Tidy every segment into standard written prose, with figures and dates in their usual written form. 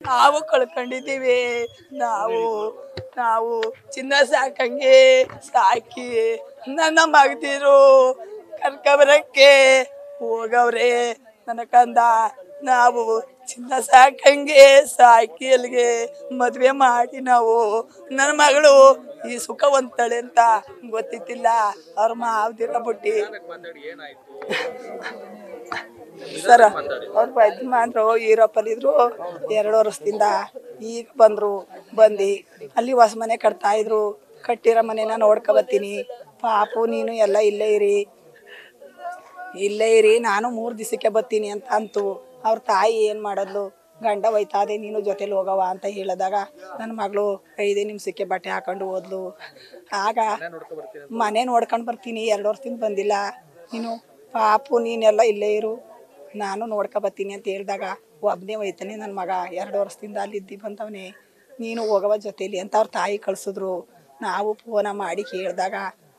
ನಾವು ಕಳ್ಕೊಂಡಿದ್ದೀವಿ. ನಾವು ನಾವು ಚಿನ್ನ ಸಾಕಂಗೆ ಸಾಕಿ ನನ್ನ ಮಗದಿರು ಕರ್ಕಬರಕ್ಕೆ ಹೋಗವ್ರೆ ನನ್ನ ಕಂದ. ನಾವು ಚಿನ್ನ ಸಾಕಂಗೆ ಸಾಕಿ ಅಲ್ಲಿಗೆ ಮದ್ವೆ ಮಾಡಿ ನಾವು ನನ್ನ ಮಗಳು ಈ ಸುಖ ಹೊಂದ್ತಾಳೆ ಅಂತ ಗೊತ್ತಿತ್ತಿಲ್ಲ. ಅವ್ರ ಮಾವದಿರ ಬುಟ್ಟಿ ಸರ ಅವ್ರ ಯಜಮಾನ್ರು ಈರಪ್ಪಲ್ಲಿದ್ರು 2 ವರ್ಷದಿಂದ. ಈಗ ಬಂದು ಅಲ್ಲಿ ಹೊಸ ಮನೆ ಕಟ್ತಾ ಇದ್ರು. ಕಟ್ಟಿರೋ ಮನೆನ ನೋಡ್ಕೊಬತ್ತೀನಿ. ಪಾಪು ನೀನು ಎಲ್ಲ ಇಲ್ಲೇ ಇರಿ ನಾನು 3 ದಿವಸಕ್ಕೆ ಬರ್ತೀನಿ ಅಂತ ಅಂತು. ಅವ್ರ ತಾಯಿ ಏನು ಮಾಡಿದ್ಲು, ಗಂಡ ಹೋಯ್ತಾದೆ ನೀನು ಜೊತೆಲಿ ಹೋಗವ ಅಂತ ಹೇಳಿದಾಗ ನನ್ನ ಮಗಳು 5 ನಿಮಿಷಕ್ಕೆ ಬಟ್ಟೆ ಹಾಕೊಂಡು ಹೋದ್ಲು. ಆಗ ಮನೆ ನೋಡ್ಕೊಂಡು ಬರ್ತೀನಿ 2 ವರ್ಷದಿಂದ ಬಂದಿಲ್ಲ ನೀನು, ಪಾಪು ನೀನೆಲ್ಲ ಇಲ್ಲೇ ಇರು ನಾನು ನೋಡ್ಕೊಬತ್ತೀನಿ ಅಂತ ಹೇಳಿದಾಗ ಒಬ್ಬನೇ ಹೋಯ್ತಾನೆ ನನ್ನ ಮಗ. 2 ವರ್ಷದಿಂದ ಅಲ್ಲಿದ್ದು ಬಂದವನೇ, ನೀನು ಹೋಗವ ಜೊತೇಲಿ ಅಂತ ಅವ್ರ ತಾಯಿ ಕಳಿಸಿದ್ರು. ನಾವು ಫೋನ ಮಾಡಿ ಕೇಳಿದಾಗ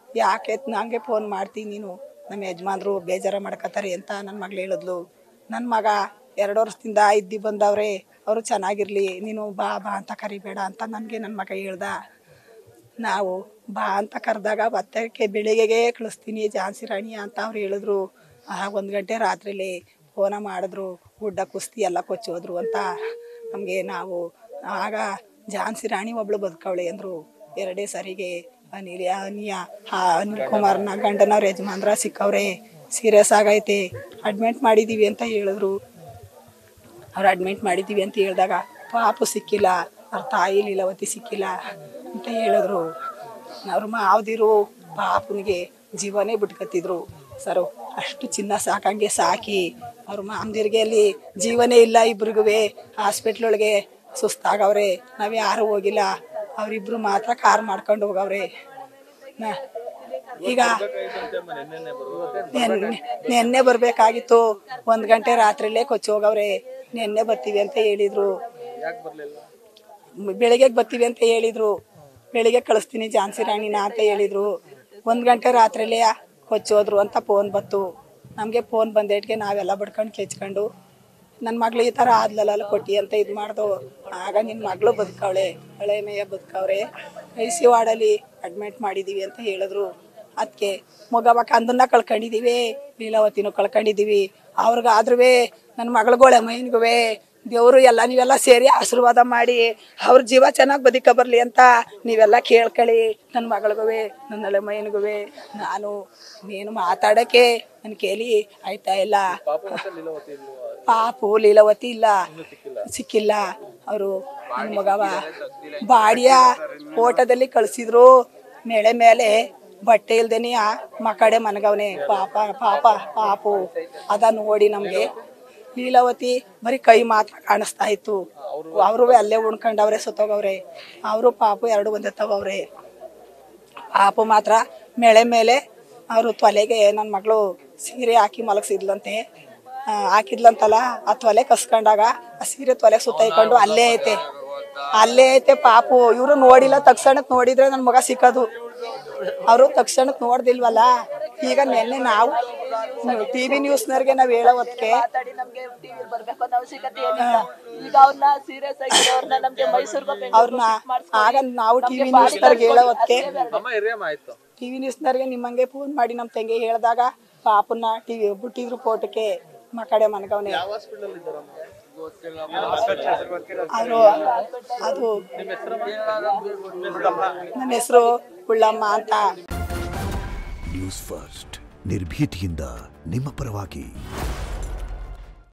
ಯಾಕೆ ನನಗೆ ಫೋನ್ ಮಾಡ್ತೀನಿ ನೀನು, ನಮ್ಮ ಯಜಮಾನ್ರು ಬೇಜಾರ ಮಾಡ್ಕೋತಾರೆ ಅಂತ ನನ್ನ ಮಗಳು ಹೇಳಿದ್ಲು. ನನ್ನ ಮಗ 2 ವರ್ಷದಿಂದ ಇದ್ದು ಬಂದವ್ರೆ, ಅವರು ಚೆನ್ನಾಗಿರ್ಲಿ ನೀನು ಬಾ ಅಂತ ಕರಿಬೇಡ ಅಂತ ನನಗೆ ನನ್ನ ಮಗ ಹೇಳ್ದ. ನಾವು ಬಾ ಅಂತ ಕರೆದಾಗ ಭತ್ತಕ್ಕೆ ಬೆಳಿಗ್ಗೆಗೆ ಕಳಿಸ್ತೀನಿ ಝಾನ್ಸಿ ರಾಣಿ ಅಂತ ಅವ್ರು ಹೇಳಿದ್ರು. 1 ಗಂಟೆ ರಾತ್ರಿಲಿ ಫೋನ ಮಾಡಿದ್ರು, ಗುಡ್ಡ ಕುಸ್ತಿ ಎಲ್ಲ ಕೊಚ್ಚೋದ್ರು ಅಂತ ನಮಗೆ. ನಾವು ಆಗ ಝಾನ್ಸಿ ರಾಣಿ ಒಬ್ಳು ಬದುಕವಳೆ ಅಂದರು. 2 ಸರಿಗೆ ಅನಿಲ್ ಕುಮಾರ್ನ ಗಂಡನವ್ರ ಯಜಮಾನ್ರ ಸಿಕ್ಕವ್ರೆ, ಸೀರಿಯಸ್ ಆಗೈತೆ, ಅಡ್ಮಿಟ್ ಮಾಡಿದ್ದೀವಿ ಅಂತ ಹೇಳಿದ್ರು. ಅವ್ರು ಅಡ್ಮಿಟ್ ಮಾಡಿದ್ದೀವಿ ಅಂತ ಹೇಳಿದಾಗ ಪಾಪು ಸಿಕ್ಕಿಲ್ಲ, ಅವ್ರ ತಾಯಿ ಲೀಲಾವತಿ ಸಿಕ್ಕಿಲ್ಲ ಅಂತ ಹೇಳಿದ್ರು. ಅವ್ರ ಮಾವದಿರು ಪಾಪನಿಗೆ ಜೀವನೇ ಬಿಟ್ಕೊತಿದ್ರು ಸರು. ಅಷ್ಟು ಚಿನ್ನ ಸಾಕಂಗೆ ಸಾಕಿ ಅವ್ರ ಮಾಮದಿರಿಗೆ ಅಲ್ಲಿ ಜೀವನೇ ಇಲ್ಲ. ಇಬ್ರಿಗೂ ಹಾಸ್ಪಿಟ್ಲೊಳಗೆ ಸುಸ್ತಾಗವ್ರೆ. ನಾವು ಯಾರು ಹೋಗಿಲ್ಲ, ಅವರಿಬ್ರು ಮಾತ್ರ ಕಾರ್ ಮಾಡ್ಕೊಂಡು ಹೋಗವ್ರೆ. ಈಗ ನೆನ್ನೆ ಬರ್ಬೇಕಾಗಿತ್ತು, 1 ಗಂಟೆ ರಾತ್ರಿಲೇ ಕೊಚ್ಚಿ ಹೋಗವ್ರೆ. ನೆನ್ನೆ ಬರ್ತೀವಿ ಅಂತ ಹೇಳಿದ್ರು, ಬೆಳಿಗ್ಗೆ ಬರ್ತೀವಿ ಅಂತ ಹೇಳಿದ್ರು, ಬೆಳಿಗ್ಗೆ ಕಳಿಸ್ತೀನಿ ಝಾನ್ಸಿ ರಾಣಿನ ಅಂತ ಹೇಳಿದ್ರು. 1 ಗಂಟೆ ರಾತ್ರಿಲೇ ಕೊಚ್ಚೋದ್ರು ಅಂತ ಫೋನ್ ಬಂತು ನಮಗೆ. ಫೋನ್ ಬಂದೇಟ್ಗೆ ನಾವೆಲ್ಲ ಬಡ್ಕೊಂಡು ಕೆಚ್ಕೊಂಡು ನನ್ನ ಮಗಳು ಈ ಥರ ಆದ್ಲಲ್ಲ ಕೊಟ್ಟಿ ಅಂತ ಇದು ಮಾಡ್ದು. ಆಗ ನಿನ್ನ ಮಗಳು ಬದುಕವಳೆ, ಹಳೆ ಮೇಯ ಬದುಕವ್ರೆ, IC ವಾರ್ಡಲ್ಲಿ ಅಡ್ಮಿಟ್ ಮಾಡಿದ್ದೀವಿ ಅಂತ ಹೇಳಿದ್ರು. ಅದಕ್ಕೆ ಮಗವ ಕಂದನ್ನ ಕಳ್ಕೊಂಡಿದ್ದೀವಿ, ಲೀಲಾವತಿನೂ ಕಳ್ಕೊಂಡಿದ್ದೀವಿ. ಅವ್ರಿಗಾದ್ರೂ ನನ್ನ ಮಗಳುಗಳೇ ಮೈನ್ಗೂ ದೇವರು ಎಲ್ಲ ನೀವೆಲ್ಲ ಸೇರಿ ಆಶೀರ್ವಾದ ಮಾಡಿ ಅವ್ರ ಜೀವ ಚೆನ್ನಾಗಿ ಬದುಕ ಬರಲಿ ಅಂತ ನೀವೆಲ್ಲ ಕೇಳ್ಕೊಳ್ಳಿ. ನನ್ನ ಮಗಳಿಗೂ ನನ್ನ ಹಳೆ ಮೈನಿಗೂ ನಾನು ನೀನು ಮಾತಾಡೋಕ್ಕೆ ನನ್ನ ಕೇಳಿ ಆಯ್ತಾ ಇಲ್ಲ. ಪಾಪು ಲೀಲಾವತಿ ಇಲ್ಲ, ಸಿಕ್ಕಿಲ್ಲ. ಅವರು ನನ್ನ ಮಗವ ಬಾಡಿಯ ಫೋಟೋದಲ್ಲಿ ಕಳಿಸಿದ್ರು. ಮೇಳೆ ಮೇಲೆ ಬಟ್ಟೆ ಇಲ್ದೇನೆ ಮಕ್ಕಡೆ ಮನಗವನೆ ಪಾಪು ಅದ ನೋಡಿ ನಮಗೆ. ಲೀಲಾವತಿ ಬರೀ ಕೈ ಮಾತ್ರ ಕಾಣಿಸ್ತಾ ಇತ್ತು. ಅವರು ಅಲ್ಲೇ ಉಣ್ಕೊಂಡವ್ರೆ, ಸುತ್ತೋಗವ್ರೆ. ಅವರು ಪಾಪು 2 ಒಂದೇ ತಗವ್ರೆ. ಪಾಪು ಮಾತ್ರ ಮೇಳೆ ಮೇಲೆ ಅವರು ತೊಲೆಗೆ ನನ್ನ ಮಗಳು ಸೀರೆ ಹಾಕಿ ಮಲಗಿಸಿದ್ಲಂತೆ. ಹಾಕಿದ್ಲಂತಲ್ಲ, ಆ ತೊಲೆ ಕಸ್ಕೊಂಡಾಗ ಆ ಸೀರೆ ತೊಲೆ ಸುತ್ತೈಕೊಂಡು ಅಲ್ಲೇ ಐತೆ ಪಾಪು. ಇವರು ನೋಡಿಲ್ಲ, ತಕ್ಷಣಕ್ಕೆ ನೋಡಿದ್ರೆ ನನ್ನ ಮಗ ಸಿಕ್ಕೋದು. ಅವರು ತಕ್ಷಣಕ್ಕೆ ನೋಡ್ದಿಲ್ವಲ್ಲ. ಈಗ ನೆನ್ನೆ ನಾವು TV ನ್ಯೂಸ್ನವ್ರಿಗೆ ನಾವು ಹೇಳೋ ಹೊತ್ತಿಗೆ ಅವ್ರನ್ನ ಆಗ ನಾವು TV ನ್ಯೂಸ್ನವ್ರಿಗೆ ಹೇಳೋ ಹೊತ್ತಿಗೆ ನಿಮ್ಮಂಗೆ ಫೋನ್ ಮಾಡಿ ನಮ್ಮ ತಂಗಿ ಹೇಳಿದಾಗ ಪಾಪನ್ನ ಬಿಟ್ಟಿದ್ರು ಫೋಟೋಕ್ಕೆ ಮಕ್ಕಡೆ ಮನಗವನೆ. ಅದು ನನ್ನ ಹೆಸರು ಉಳ್ಳಮ್ಮ ಅಂತ. ನ್ಯೂಸ್ ಫಸ್ಟ್ ನಿರ್ಭೀತಿಯಿಂದ ನಿಮ್ಮ ಪರವಾಗಿ.